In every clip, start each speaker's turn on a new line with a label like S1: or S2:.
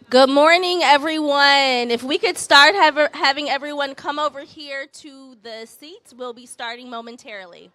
S1: Good morning, everyone. If we could start having everyone come over here to the seats, we'll be starting momentarily.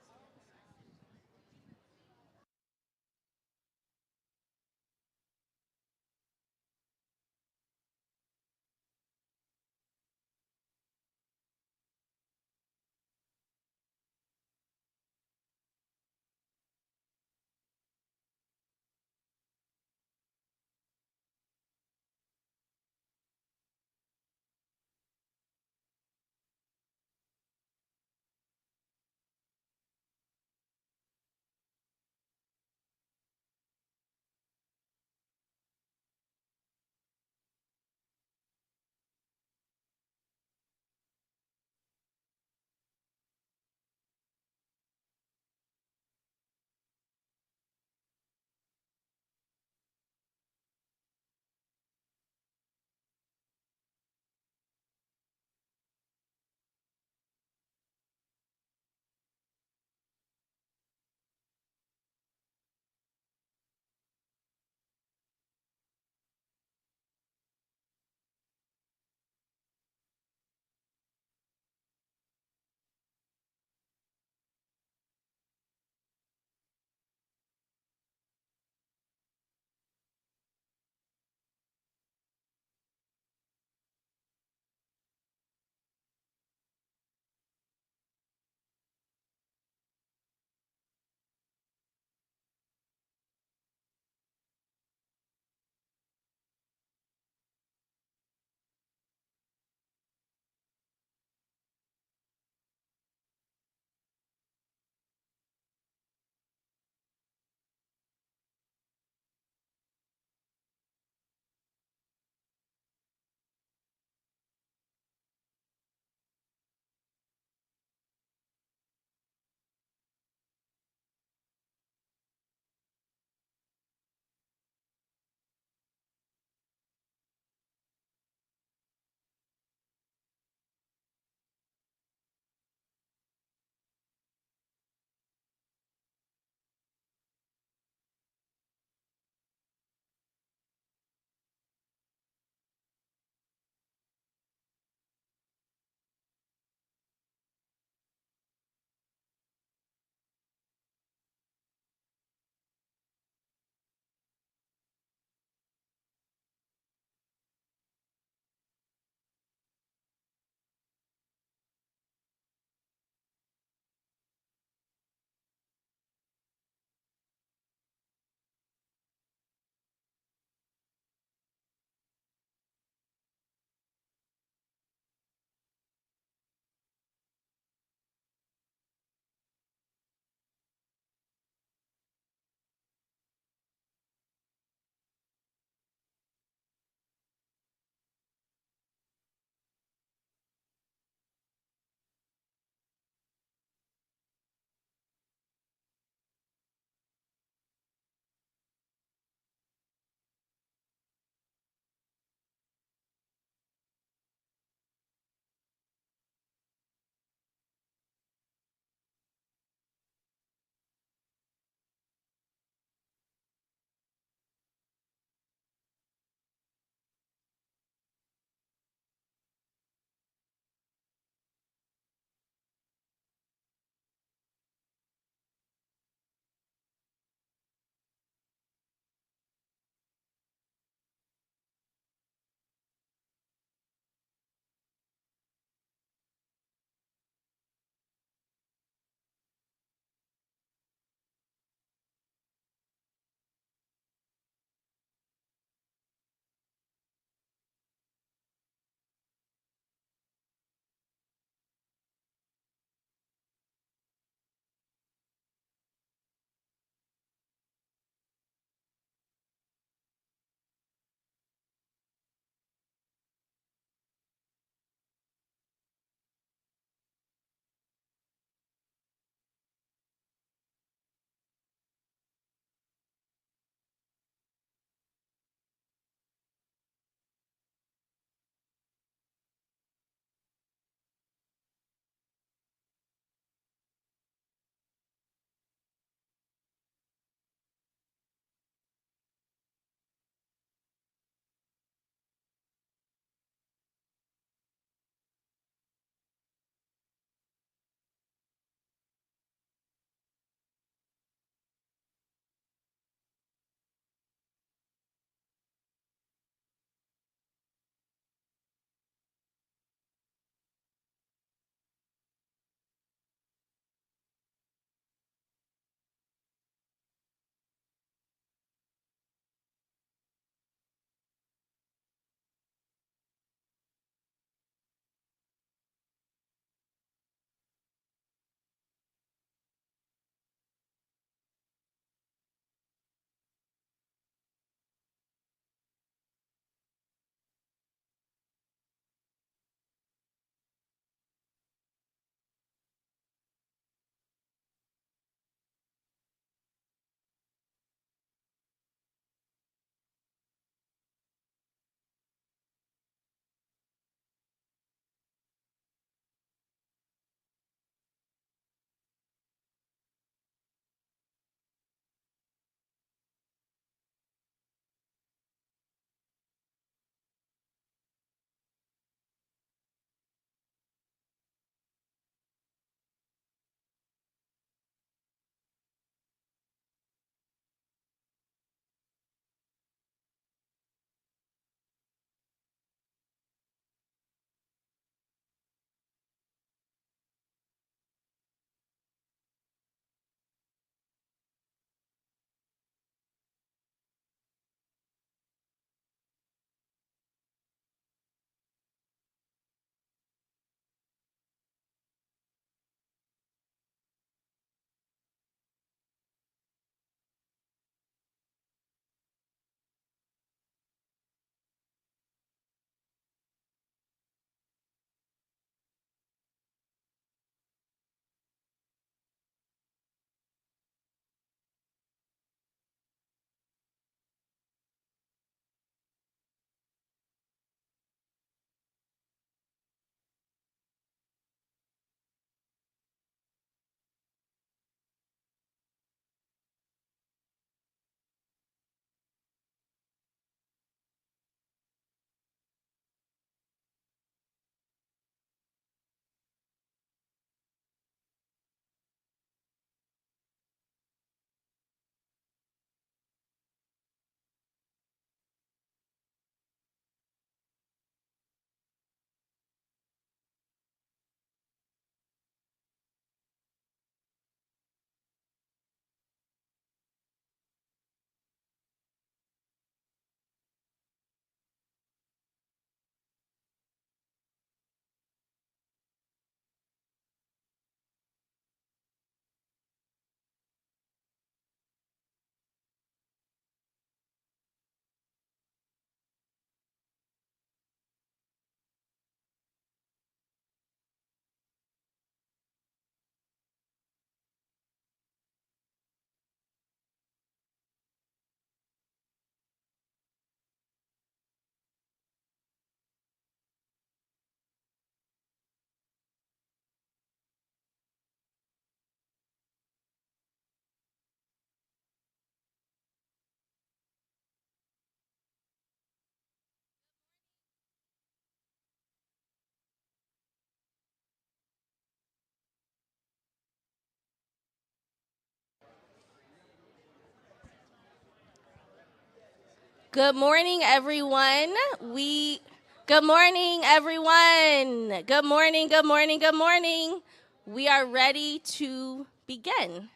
S1: Good morning, everyone. Good morning, everyone. Good morning, good morning, good morning. We are ready to begin.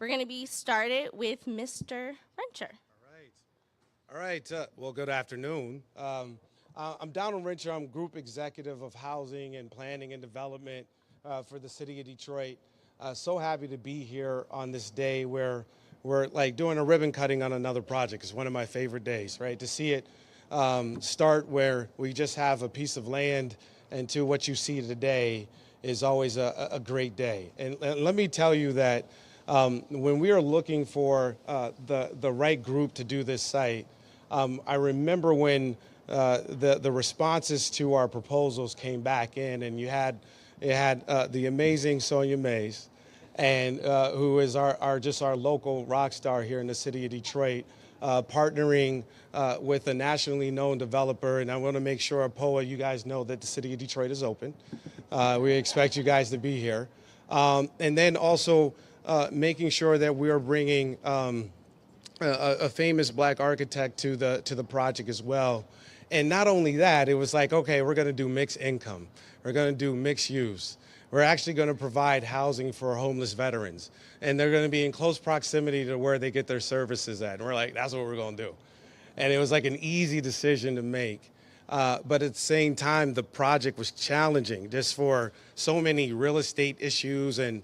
S1: We're going to be started with Mr. Rencher.
S2: All right. Well, good afternoon. I'm Donald Rencher. I'm Group Executive of Housing and Planning and Development for the City of Detroit. So happy to be here on this day where we're like doing a ribbon cutting on another project. It's one of my favorite days, right? To see it start where we just have a piece of land and to what you see today is always a great day. And let me tell you that when we are looking for the right group to do this site, I remember when the responses to our proposals came back in, and it had the amazing Sonia Mays, and who is our local rock star here in the city of Detroit, partnering with a nationally known developer. And I want to make sure, POA, you guys know that the city of Detroit is open. We expect you guys to be here, and then also making sure that we are bringing a famous black architect to the project as well. And not only that, it was like, okay, we're going to do mixed income. We're going to do mixed use. We're actually going to provide housing for homeless veterans. And they're going to be in close proximity to where they get their services at. And we're like, that's what we're going to do. And it was like an easy decision to make. But at the same time, the project was challenging just for so many real estate issues and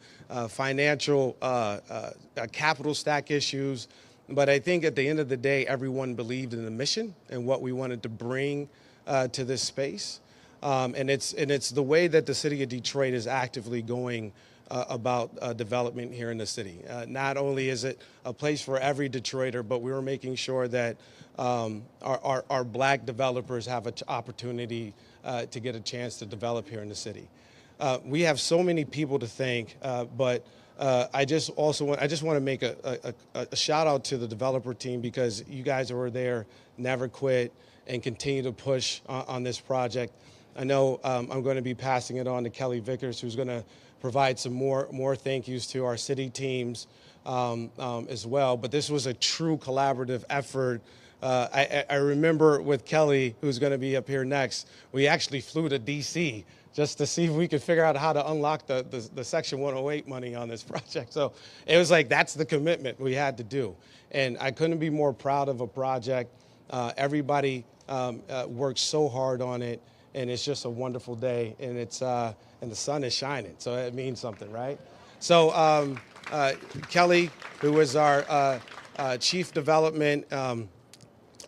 S2: financial capital stack issues. But I think at the end of the day, everyone believed in the mission and what we wanted to bring to this space. And it's the way that the city of Detroit is actively going about development here in the city. Not only is it a place for every Detroiter, but we were making sure that our black developers have an opportunity to get a chance to develop here in the city. We have so many people to thank, but I just want to make a shout out to the developer team, because you guys were there, never quit, and continue to push on this project. I know I'm going to be passing it on to Kelly Vickers, who's going to provide some more thank yous to our city teams as well. But this was a true collaborative effort. I remember with Kelly, who's going to be up here next, we actually flew to D.C. just to see if we could figure out how to unlock the Section 108 money on this project. So it was like, that's the commitment we had to do. And I couldn't be more proud of a project. Everybody worked so hard on it, and it's just a wonderful day. And and the sun is shining, so it means something, right? So Kelly, who is our Chief Development and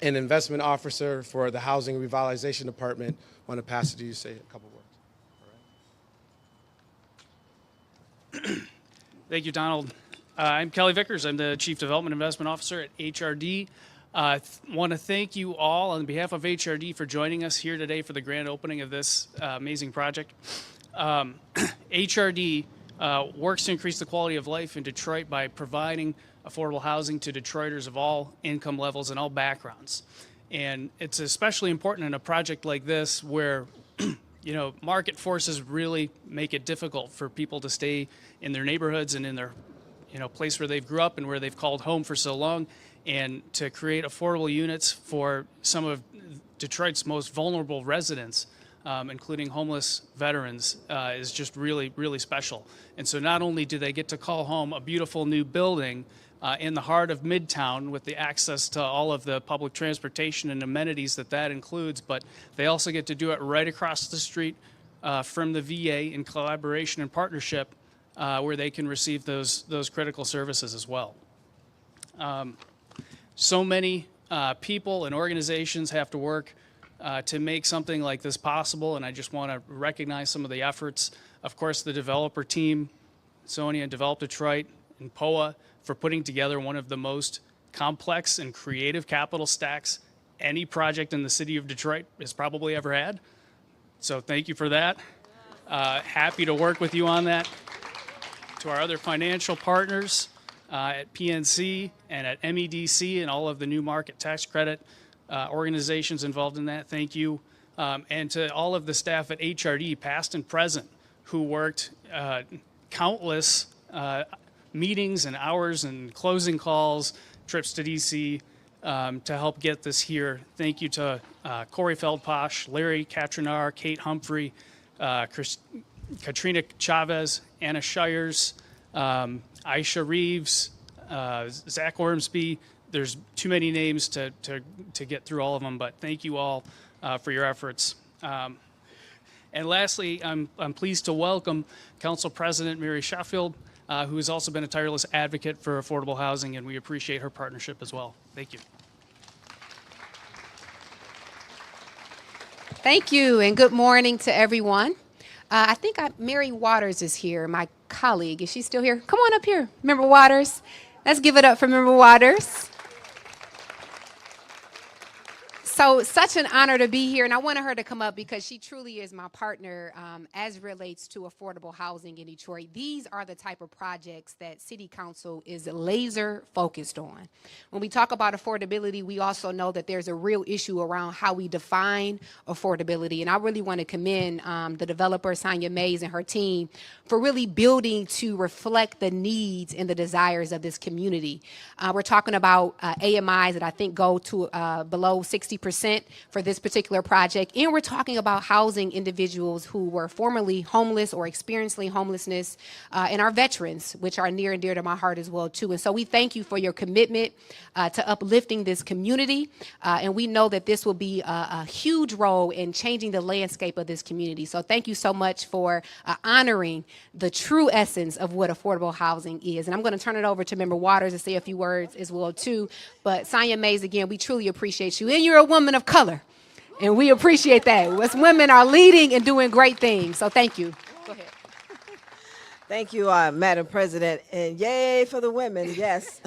S2: Investment Officer for the Housing Revitalization Department, I want to pass it to you, say a couple words.
S3: Thank you, Donald. I'm Kelly Vickers. I'm the Chief Development Investment Officer at HRD. Want to thank you all on behalf of HRD for joining us here today for the grand opening of this amazing project. HRD works to increase the quality of life in Detroit by providing affordable housing to Detroiters of all income levels and all backgrounds. And it's especially important in a project like this where market forces really make it difficult for people to stay in their neighborhoods and in their, place where they've grew up and where they've called home for so long, and to create affordable units for some of Detroit's most vulnerable residents, including homeless veterans, is just really, really special. And so not only do they get to call home a beautiful new building in the heart of Midtown with the access to all of the public transportation and amenities that includes, but they also get to do it right across the street from the VA in collaboration and partnership, where they can receive those critical services as well. So many people and organizations have to work to make something like this possible, and I just want to recognize some of the efforts. Of course, the developer team, Sonia and Develop Detroit and POA, for putting together one of the most complex and creative capital stacks any project in the city of Detroit has probably ever had. So thank you for that. Happy to work with you on that. To our other financial partners at PNC and at MEDC and all of the new market tax credit organizations involved in that, thank you. And to all of the staff at HRD, past and present, who worked countless meetings and hours and closing calls, trips to DC, to help get this here. Thank you to Corey Feldposh, Larry Katrinar, Kate Humphrey, Katrina Chavez, Anna Shires, Aisha Reeves, Zach Ormsby. There's too many names to get through all of them, but thank you all for your efforts. And lastly, I'm pleased to welcome Council President Mary Sheffield, who has also been a tireless advocate for affordable housing, and we appreciate her partnership as well. Thank you.
S4: Thank you, and good morning to everyone. I think Mary Waters is here, my colleague. Is she still here? Come on up here, Member Waters. Let's give it up for Member Waters. So such an honor to be here, and I wanted her to come up because she truly is my partner as it relates to affordable housing in Detroit. These are the type of projects that City Council is laser focused on. When we talk about affordability, we also know that there's a real issue around how we define affordability, and I really want to commend the developer, Sonia Mays, and her team for really building to reflect the needs and the desires of this community. We're talking about AMIs that I think go to below 60% for this particular project. And we're talking about housing individuals who were formerly homeless or experiencing homelessness, and our veterans, which are near and dear to my heart as well, too. And so we thank you for your commitment to uplifting this community. And we know that this will be a huge role in changing the landscape of this community. So thank you so much for honoring the true essence of what affordable housing is. And I'm going to turn it over to Member Waters to say a few words as well, too. But Sonia Mays, again, we truly appreciate you. And you're a woman of color, and we appreciate that. Us women are leading and doing great things. So thank you. Go ahead.
S5: Thank you, Madam President, and yay for the women, yes.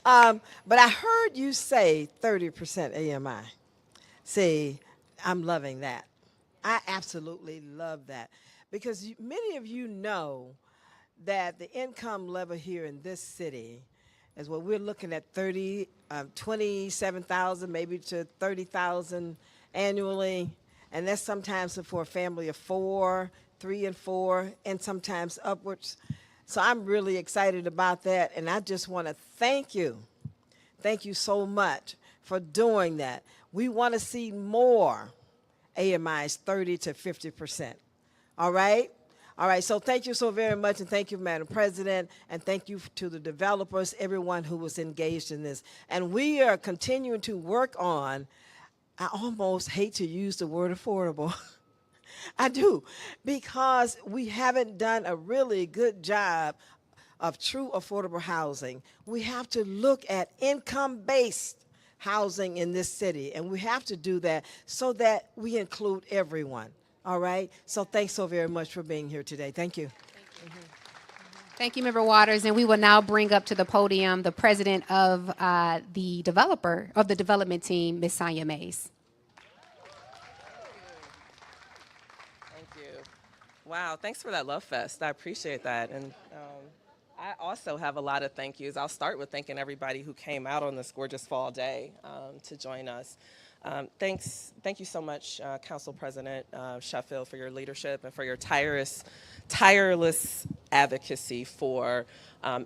S5: But I heard you say 30% AMI. See, I'm loving that. I absolutely love that, because many of you know that the income level here in this city is what we're looking at 27,000 maybe to 30,000 annually, and that's sometimes for a family of 4, 3 and 4, and sometimes upwards. So I'm really excited about that, and I just want to thank you so much for doing that. We want to see more AMIs, 30 to 50%. All right? All right, so thank you so very much, and thank you, Madam President, and thank you to the developers, everyone who was engaged in this. And we are continuing to work on, I almost hate to use the word affordable. I do, because we haven't done a really good job of true affordable housing. We have to look at income-based housing in this city, and we have to do that so that we include everyone. All right? So thanks so very much for being here today. Thank you.
S4: Thank you. Thank you, Member Waters. And we will now bring up to the podium the president of the development team, Ms. Sonia Mays.
S6: Thank you. Wow, thanks for that love fest. I appreciate that. And I also have a lot of thank yous. I'll start with thanking everybody who came out on this gorgeous fall day to join us. Thank you so much, Council President Sheffield, for your leadership and for your tireless advocacy for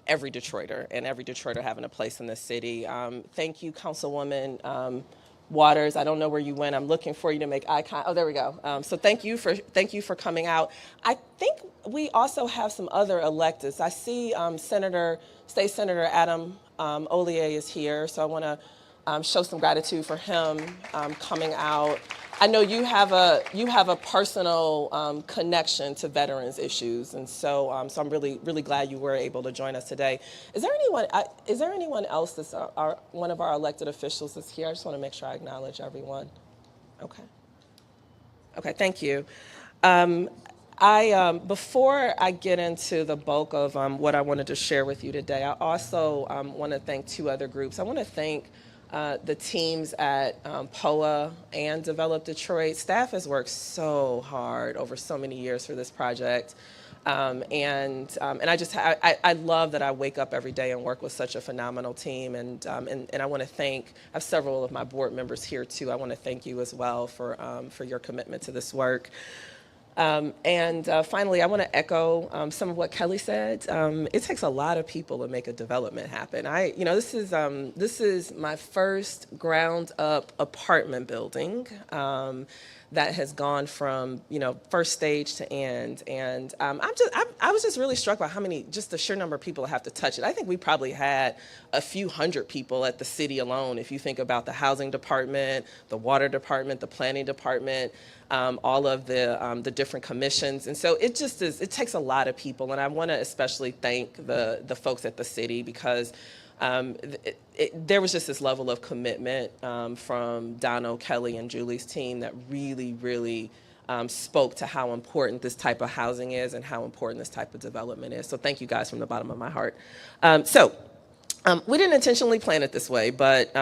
S6: every Detroiter and every Detroiter having a place in this city. Thank you, Councilwoman Waters. I don't know where you went. I'm looking for you to make eye contact. Oh, there we go. So thank you for coming out. I think we also have some other electeds. I see State Senator Adam Ollier is here, so I want to show some gratitude for him coming out. I know you have a personal connection to veterans issues, and so so I'm really glad you were able to join us today. Is there anyone else that's one of our elected officials that's here? I just want to make sure I acknowledge everyone. Okay, thank you. Before I get into the bulk of what I wanted to share with you today, I also want to thank two other groups. I want to thank the teams at POA and Develop Detroit. Staff has worked so hard over so many years for this project. And I love that I wake up every day and work with such a phenomenal team. And I want to I have several of my board members here too. I want to thank you as well for your commitment to this work. Finally, I want to echo some of what Kelly said. It takes a lot of people to make a development happen. This is my first ground-up apartment building that has gone from first stage to end, and I was just really struck by just the sheer number of people that have to touch it. I think we probably had a few hundred people at the city alone. If you think about the housing department, the water department, the planning department, all of the different commissions, and so it takes a lot of people. And I want to especially thank the folks at the city, because there was just this level of commitment from Dono, Kelly, and Julie's team that really spoke to how important this type of housing is and how important this type of development is. So thank you guys from the bottom of my heart. We didn't intentionally plan it this way, but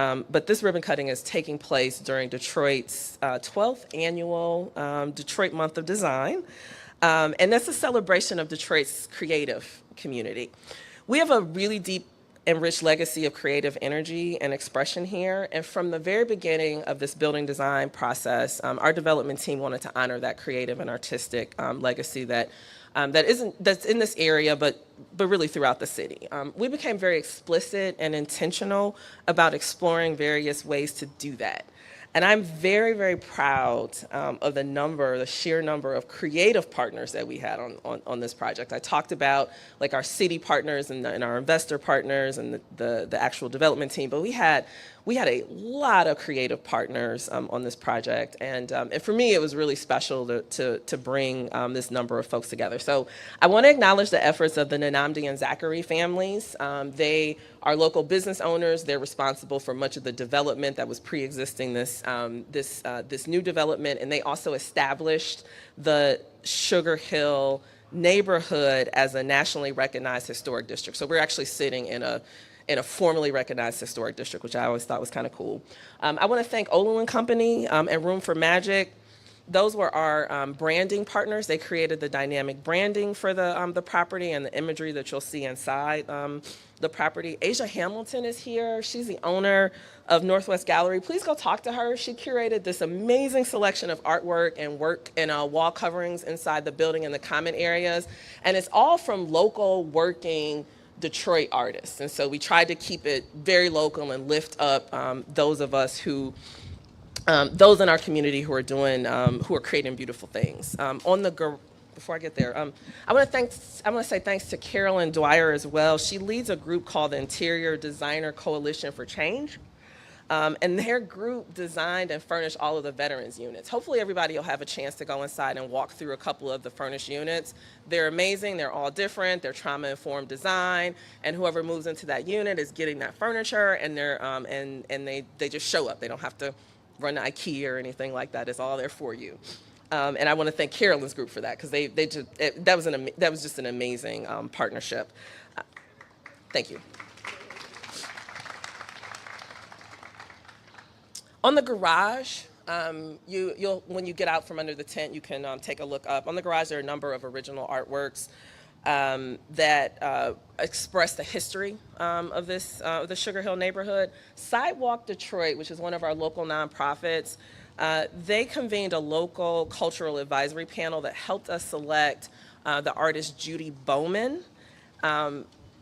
S6: this ribbon cutting is taking place during Detroit's 12th annual Detroit Month of Design, and that's a celebration of Detroit's creative community. We have a really deep and rich legacy of creative energy and expression here, and from the very beginning of this building design process, our development team wanted to honor that creative and artistic legacy that's in this area, but really throughout the city. We became very explicit and intentional about exploring various ways to do that. And I'm very proud of the sheer number of creative partners that we had on this project. I talked about like our city partners and our investor partners and the actual development team, but we had a lot of creative partners on this project, and for me it was really special to bring this number of folks together. So I want to acknowledge the efforts of the Nanamdi and Zachary families. They are local business owners. They're responsible for much of the development that was pre-existing this new development, and they also established the Sugar Hill neighborhood as a nationally recognized historic district. So we're actually sitting in a formally recognized historic district, which I always thought was kind of cool. I want to thank Olu & Company and Room for Magic. Those were our branding partners. They created the dynamic branding for the property and the imagery that you'll see inside the property. Asia Hamilton is here. She's the owner of Northwest Gallery. Please go talk to her. She curated this amazing selection of artwork and wall coverings inside the building and the common areas. And it's all from local working Detroit artists. And so we tried to keep it very local and lift up those of us those in our community who are creating beautiful things. Before I get there, I want to say thanks to Carolyn Dwyer as well. She leads a group called the Interior Designer Coalition for Change. And their group designed and furnished all of the veterans units. Hopefully everybody will have a chance to go inside and walk through a couple of the furnished units. They're amazing, they're all different, they're trauma-informed design, and whoever moves into that unit is getting that furniture, and they just show up. They don't have to run to IKEA or anything like that. It's all there for you. And I want to thank Carolyn's group for that, because that was just an amazing partnership. Thank you. On the garage, when you get out from under the tent, you can take a look up. On the garage, there are a number of original artworks that express the history of the Sugar Hill neighborhood. Sidewalk Detroit, which is one of our local nonprofits, they convened a local cultural advisory panel that helped us select the artist Judy Bowman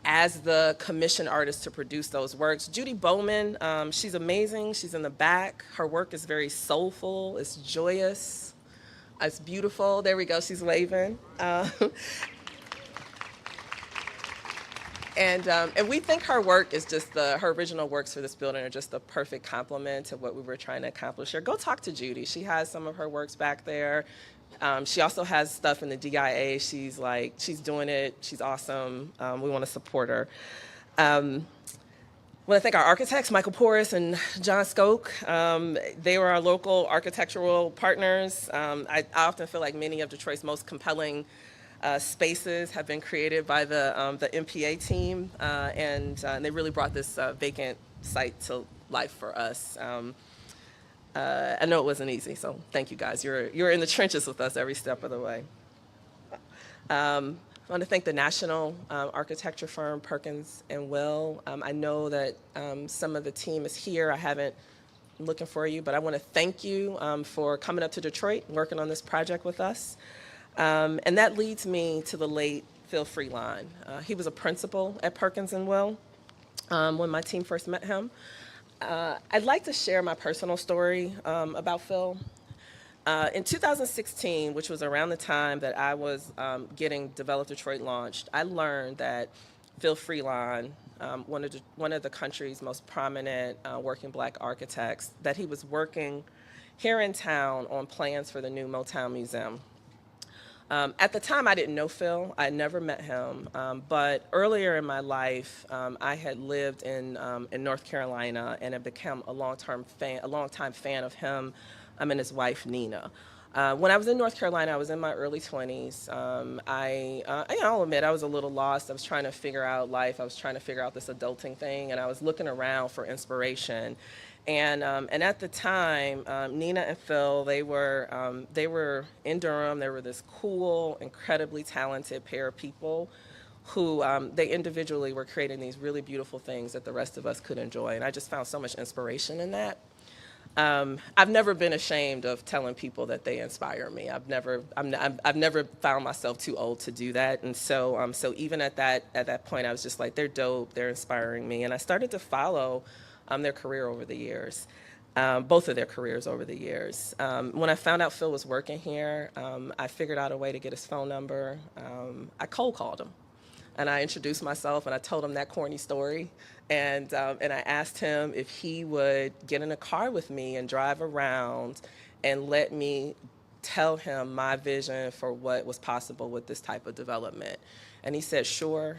S6: as the commission artist to produce those works. Judy Bowman, she's amazing. She's in the back. Her work is very soulful. It's joyous. It's beautiful. There we go. She's waving. And we think her work is just her original works for this building are just the perfect complement to what we were trying to accomplish here. Go talk to Judy. She has some of her works back there. She also has stuff in the DIA. She's doing it. She's awesome. We want to support her. I want to thank our architects, Michael Porras and John Skoke. They were our local architectural partners. I often feel like many of Detroit's most compelling spaces have been created by the MPA team, and they really brought this vacant site to life for us. I know it wasn't easy, so thank you guys. You're in the trenches with us every step of the way. I want to thank the national architecture firm, Perkins and Will. I know that some of the team is here. I'm looking for you, but I want to thank you for coming up to Detroit and working on this project with us. And that leads me to the late Phil Freelon. He was a principal at Perkins and Will when my team first met him. I'd like to share my personal story about Phil. In 2016, which was around the time that I was getting Develop Detroit launched, I learned that Phil Freelon, one of the country's most prominent working black architects, that he was working here in town on plans for the new Midtown Museum. At the time, I didn't know Phil. I had never met him. But earlier in my life, I had lived in North Carolina and had become a longtime fan of him and his wife, Nina. When I was in North Carolina, I was in my early 20s. I'll admit, I was a little lost. I was trying to figure out life. I was trying to figure out this adulting thing, and I was looking around for inspiration. And at the time, Nina and Phil, they were in Durham. They were this cool, incredibly talented pair of people who they individually were creating these really beautiful things that the rest of us could enjoy. And I just found so much inspiration in that. I've never been ashamed of telling people that they inspire me. I've never found myself too old to do that. And so even at that point, I was just like, they're dope. They're inspiring me. And I started to follow their career over the years, both of their careers over the years. When I found out Phil was working here, I figured out a way to get his phone number. I cold called him, and I introduced myself, and I told him that corny story, and I asked him if he would get in a car with me and drive around and let me tell him my vision for what was possible with this type of development. And he said, sure.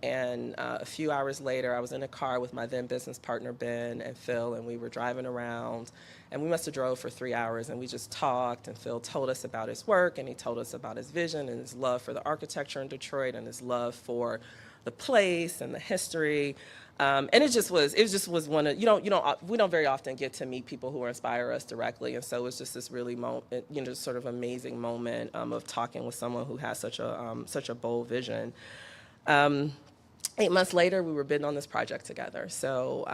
S6: And a few hours later, I was in a car with my then business partner, Ben, and Phil, and we were driving around. And we must have drove for 3 hours, and we just talked. And Phil told us about his work, and he told us about his vision and his love for the architecture in Detroit and his love for the place and the history. And it just was one of, we don't very often get to meet people who inspire us directly. And so it was just this really sort of amazing moment of talking with someone who has such a bold vision. 8 months later, we were bidding on this project together. So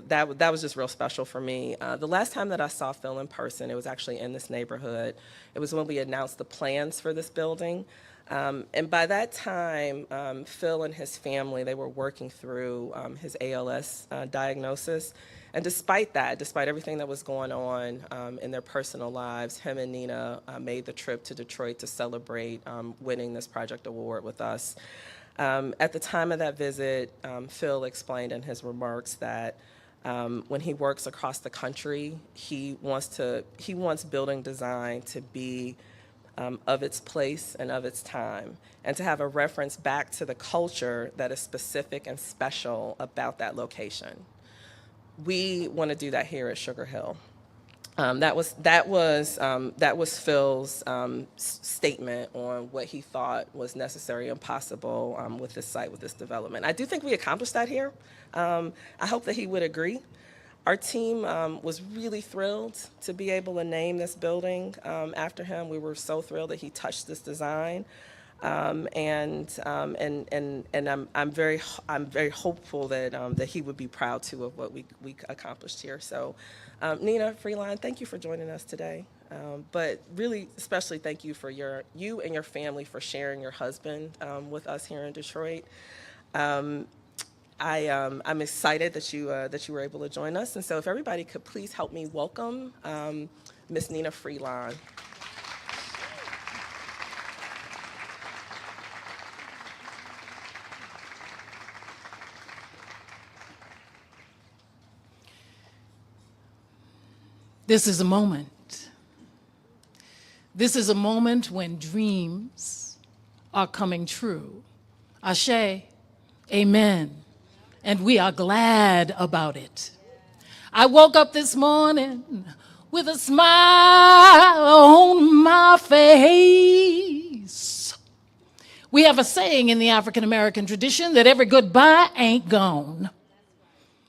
S6: that was just real special for me. The last time that I saw Phil in person, it was actually in this neighborhood. It was when we announced the plans for this building. And by that time, Phil and his family, they were working through his ALS diagnosis. And despite everything that was going on in their personal lives, him and Nina made the trip to Detroit to celebrate winning this project award with us. At the time of that visit, Phil explained in his remarks that when he works across the country, he wants building design to be of its place and of its time, and to have a reference back to the culture that is specific and special about that location. We want to do that here at Sugar Hill. That was Phil's statement on what he thought was necessary and possible with this site, with this development. I do think we accomplished that here. I hope that he would agree. Our team was really thrilled to be able to name this building after him. We were so thrilled that he touched this design, and I'm very hopeful that he would be proud too of what we accomplished here. So, Nina Freelon, thank you for joining us today. But really, especially thank you for you and your family for sharing your husband with us here in Detroit. I'm excited that you were able to join us, and so if everybody could please help me welcome Miss Nina Freelon.
S7: This is a moment. This is a moment when dreams are coming true. Ashe, amen. And we are glad about it. I woke up this morning with a smile on my face. We have a saying in the African American tradition that every goodbye ain't gone.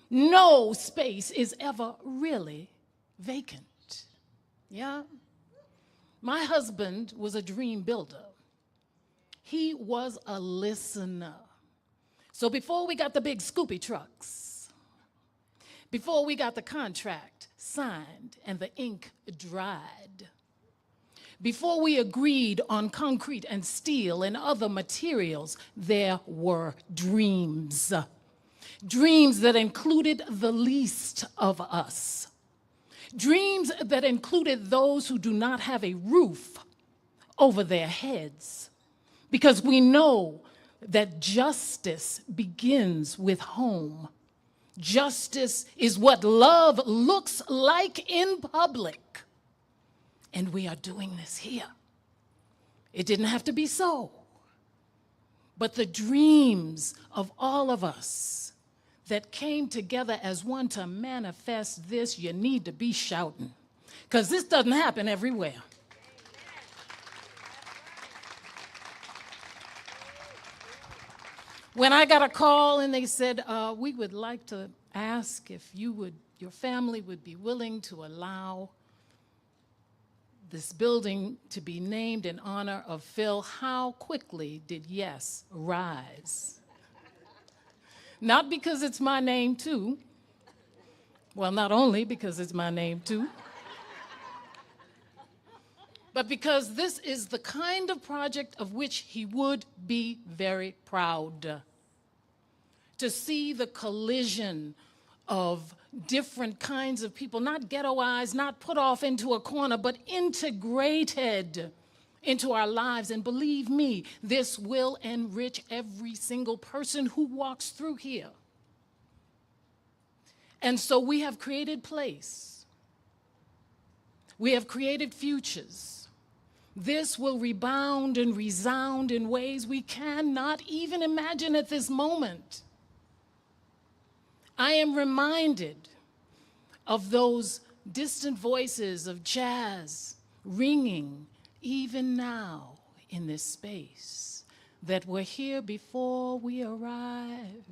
S7: No space is ever really vacant. Yeah? My husband was a dream builder. He was a listener. So before we got the big scoopy trucks, before we got the contract signed and the ink dried, Before we agreed on concrete and steel and other materials, there were dreams. Dreams that included the least of us. Dreams that included those who do not have a roof over their heads. Because we know that justice begins with home. Justice is what love looks like in public. And we are doing this here. It didn't have to be so. But the dreams of all of us that came together as one to manifest this, you need to be shouting. Because this doesn't happen everywhere. When I got a call and they said, we would like to ask if your family would be willing to allow this building to be named in honor of Phil, how quickly did yes rise? Not because it's my name too. Well, not only because it's my name too, but because this is the kind of project of which he would be very proud. To see the collision of different kinds of people, not ghettoized, not put off into a corner, but integrated into our lives. And believe me, this will enrich every single person who walks through here. And so we have created place. We have created futures. This will rebound and resound in ways we cannot even imagine at this moment. I am reminded of those distant voices of jazz ringing even now in this space that were here before we arrived.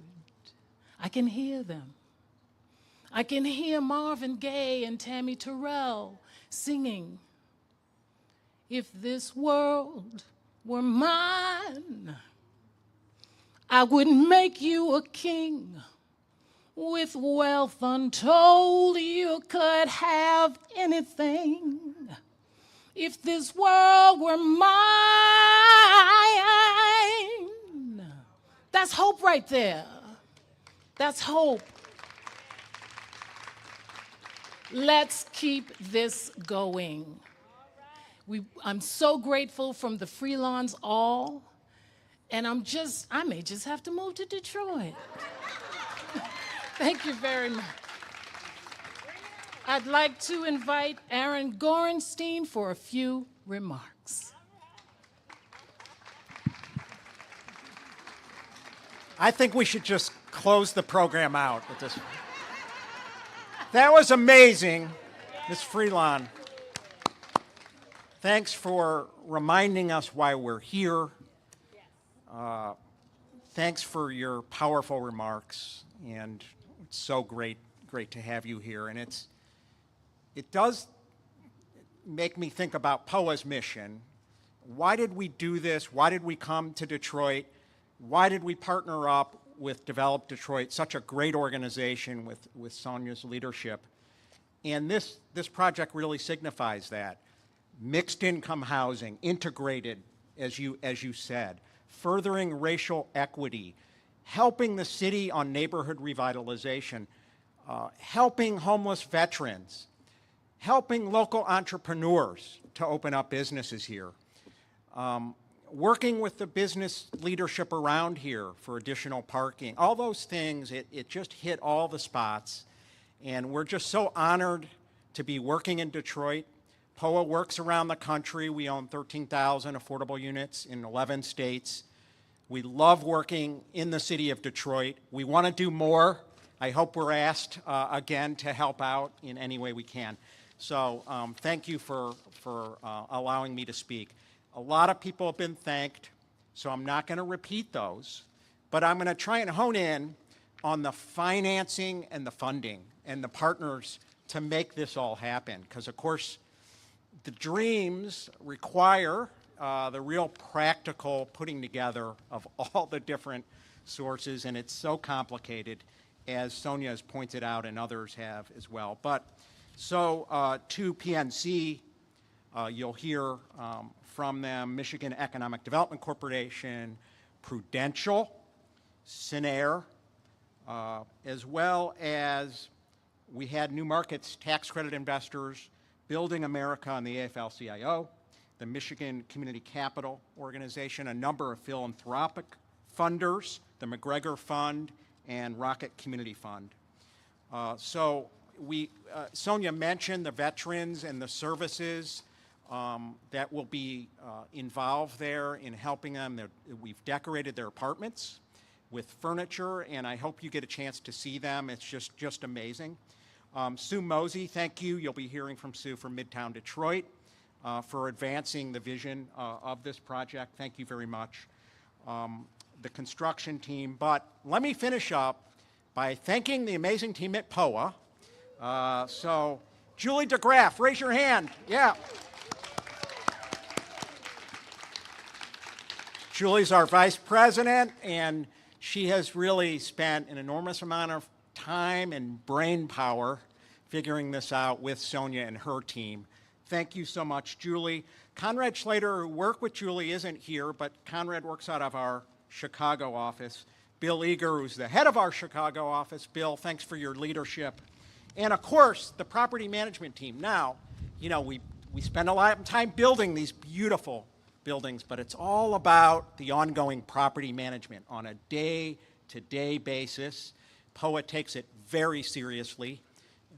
S7: I can hear them. I can hear Marvin Gaye and Tammy Terrell singing, "If this world were mine, I would make you a king. With wealth untold, you could have anything. If this world were mine." That's hope right there. That's hope. Let's keep this going. I'm so grateful from the Freelons all, and I may just have to move to Detroit. Thank you very much. I'd like to invite Aaron Gorenstein for a few remarks.
S8: I think we should just close the program out with this. That was amazing, Ms. Freelon. Thanks for reminding us why we're here. Thanks for your powerful remarks, and it's so great to have you here. And it does make me think about POA's mission. Why did we do this? Why did we come to Detroit? Why did we partner up with Develop Detroit, such a great organization with Sonia's leadership? And this project really signifies that. Mixed income housing, integrated, as you said, furthering racial equity, helping the city on neighborhood revitalization, helping homeless veterans, helping local entrepreneurs to open up businesses here, working with the business leadership around here for additional parking. All those things, it just hit all the spots. And we're just so honored to be working in Detroit. POA works around the country. We own 13,000 affordable units in 11 states. We love working in the city of Detroit. We want to do more. I hope we're asked again to help out in any way we can. So thank you for allowing me to speak. A lot of people have been thanked, so I'm not going to repeat those, but I'm going to try and hone in on the financing and the funding and the partners to make this all happen. Because, of course, the dreams require the real practical putting together of all the different sources, and it's so complicated, as Sonia has pointed out and others have as well. But so to PNC, You'll hear from them, Michigan Economic Development Corporation, Prudential, Sinair, as well as we had New Markets Tax Credit Investors, Building America and the AFL-CIO, the Michigan Community Capital Organization, a number of philanthropic funders, the McGregor Fund and Rocket Community Fund. Sonia mentioned the veterans and the services that will be involved there in helping them. We've decorated their apartments with furniture, and I hope you get a chance to see them. It's just amazing. Sue Mosey, thank you. You'll be hearing from Sue from Midtown Detroit for advancing the vision of this project. Thank you very much. The construction team, but let me finish up by thanking the amazing team at POA. So, Julie DeGraff, raise your hand. Yeah. Julie's our vice president, and she has really spent an enormous amount of time and brain power figuring this out with Sonia and her team. Thank you so much, Julie. Conrad Schlater, who worked with Julie, isn't here, but Conrad works out of our Chicago office. Bill Eager, who's the head of our Chicago office. Bill, thanks for your leadership. And of course, the property management team. Now, you know, we spend a lot of time building these beautiful buildings, but it's all about the ongoing property management on a day-to-day basis. POA takes it very seriously.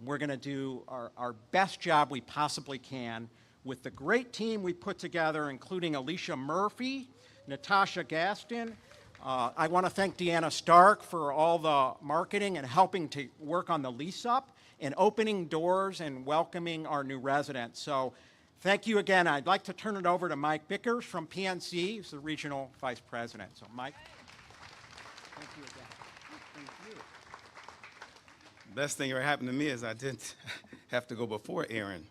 S8: We're going to do our best job we possibly can with the great team we put together, including Alicia Murphy, Natasha Gaston. I want to thank Deanna Stark for all the marketing and helping to work on the lease up and opening doors and welcoming our new residents. So thank you again. I'd like to turn it over to Mike Bickers from PNC. He's the regional vice president. So Mike. Thank you again. Thank you.
S9: Best thing ever happened to me is I didn't have to go before Aaron.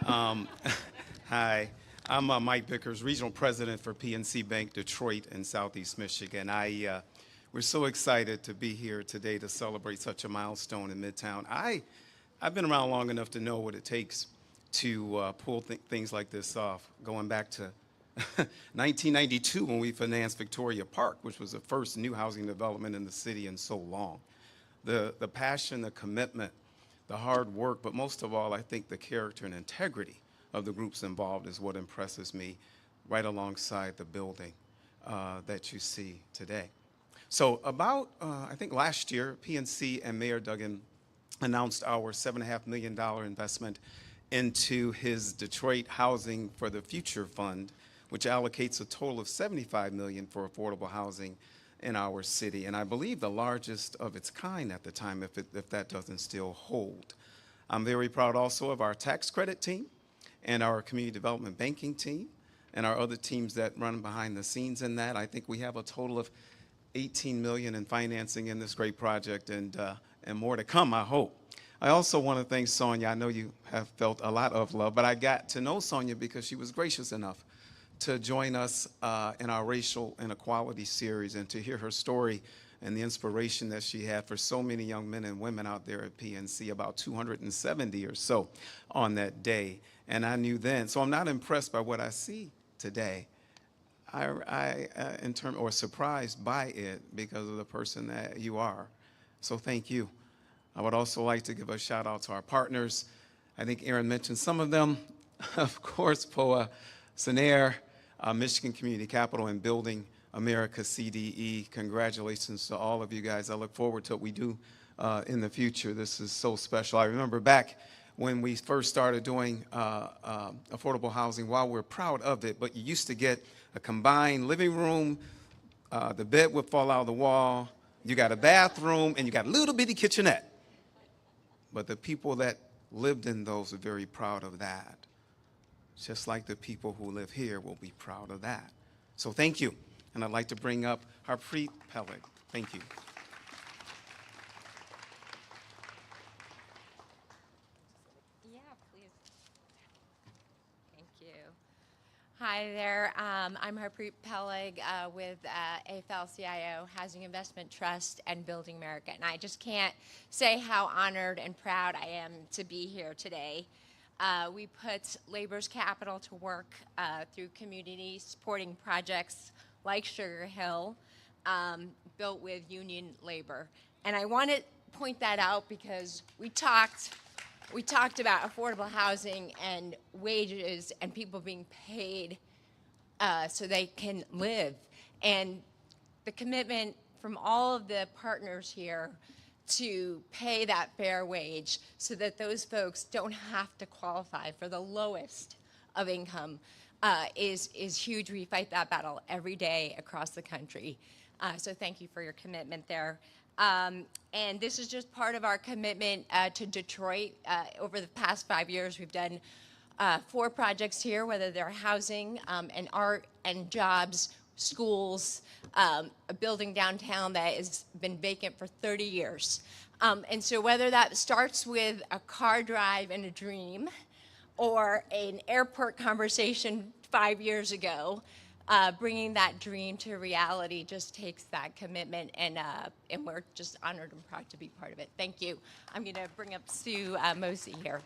S9: Hi, I'm Mike Bickers, regional president for PNC Bank Detroit in Southeast Michigan. We're so excited to be here today to celebrate such a milestone in Midtown. I've been around long enough to know what it takes to pull things like this off, going back to 1992 when we financed Victoria Park, which was the first new housing development in the city in so long. The passion, the commitment, the hard work, but most of all, I think the character and integrity of the groups involved is what impresses me right alongside the building that you see today. So about, I think last year, PNC and Mayor Duggan announced our $7.5 million investment into his Detroit Housing for the Future Fund, which allocates a total of $75 million for affordable housing in our city, and I believe the largest of its kind at the time, if that doesn't still hold. I'm very proud also of our tax credit team and our community development banking team and our other teams that run behind the scenes in that. I think we have a total of $18 million in financing in this great project, and more to come, I hope. I also want to thank Sonia. I know you have felt a lot of love, but I got to know Sonia because she was gracious enough to join us in our racial inequality series and to hear her story and the inspiration that she had for so many young men and women out there at PNC, about 270 or so on that day. And I knew then, so I'm not impressed by what I see today. Or surprised by it because of the person that you are. So thank you. I would also like to give a shout out to our partners. I think Aaron mentioned some of them. Of course, POA, Sinair, Michigan Community Capital, and Building America CDE. Congratulations to all of you guys. I look forward to what we do in the future. This is so special. I remember back when we first started doing affordable housing, while we're proud of it, but you used to get a combined living room, the bed would fall out of the wall, you got a bathroom, and you got a little bitty kitchenette. But the people that lived in those are very proud of that. Just like the people who live here will be proud of that. So thank you. And I'd like to bring up Harpreet Peleg. Thank you.
S10: Yeah, please. Thank you. Hi there. I'm Harpreet Peleg with AFL-CIO, Housing Investment Trust, and Building America. And I just can't say how honored and proud I am to be here today. We put labor's capital to work through community supporting projects like Sugar Hill, built with union labor. And I want to point that out because we talked about affordable housing and wages and people being paid so they can live. And the commitment from all of the partners here to pay that fair wage so that those folks don't have to qualify for the lowest of income is huge. We fight that battle every day across the country. So thank you for your commitment there. And this is just part of our commitment to Detroit. Over the past 5 years, we've done 4 projects here, whether they're housing and art and jobs, schools, a building downtown that has been vacant for 30 years. And so whether that starts with a car drive and a dream or an airport conversation 5 years ago, bringing that dream to reality just takes that commitment, and we're just honored and proud to be part of it. Thank you. I'm going to bring up Sue Mosey here.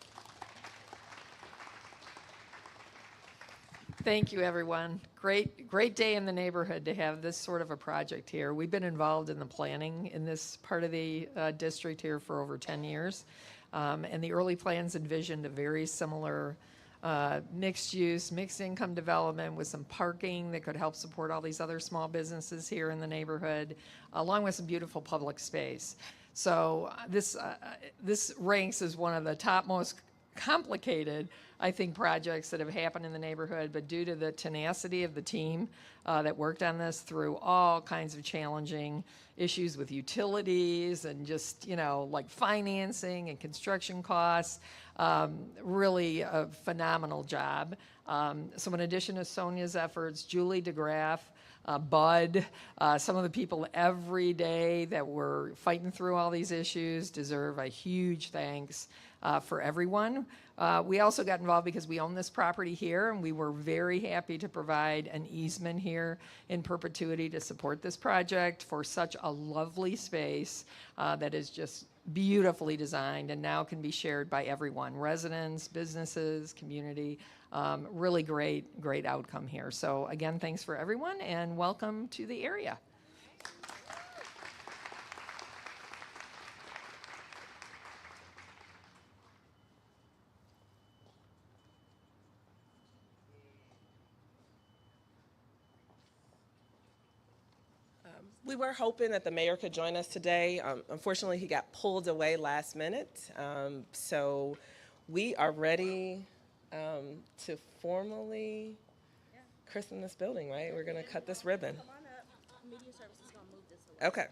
S11: Thank you, everyone. Great day in the neighborhood to have this sort of a project here. We've been involved in the planning in this part of the district here for over 10 years. And the early plans envisioned a very similar mixed use, mixed income development with some parking that could help support all these other small businesses here in the neighborhood, along with some beautiful public space. So this ranks as one of the top most complicated, I think, projects that have happened in the neighborhood, but due to the tenacity of the team that worked on this through all kinds of challenging issues with utilities and just, like financing and construction costs, really a phenomenal job. So in addition to Sonia's efforts, Julie DeGraff, Bud, some of the people every day that were fighting through all these issues deserve a huge thanks for everyone. We also got involved because we own this property here, and we were very happy to provide an easement here in perpetuity to support this project for such a lovely space that is just beautifully designed and now can be shared by everyone, residents, businesses, community. Really great outcome here. So again, thanks for everyone, and welcome to the area.
S6: We were hoping that the mayor could join us today. Unfortunately, he got pulled away last minute. So we are ready to formally christen this building, right? We're going to cut this ribbon. Okay.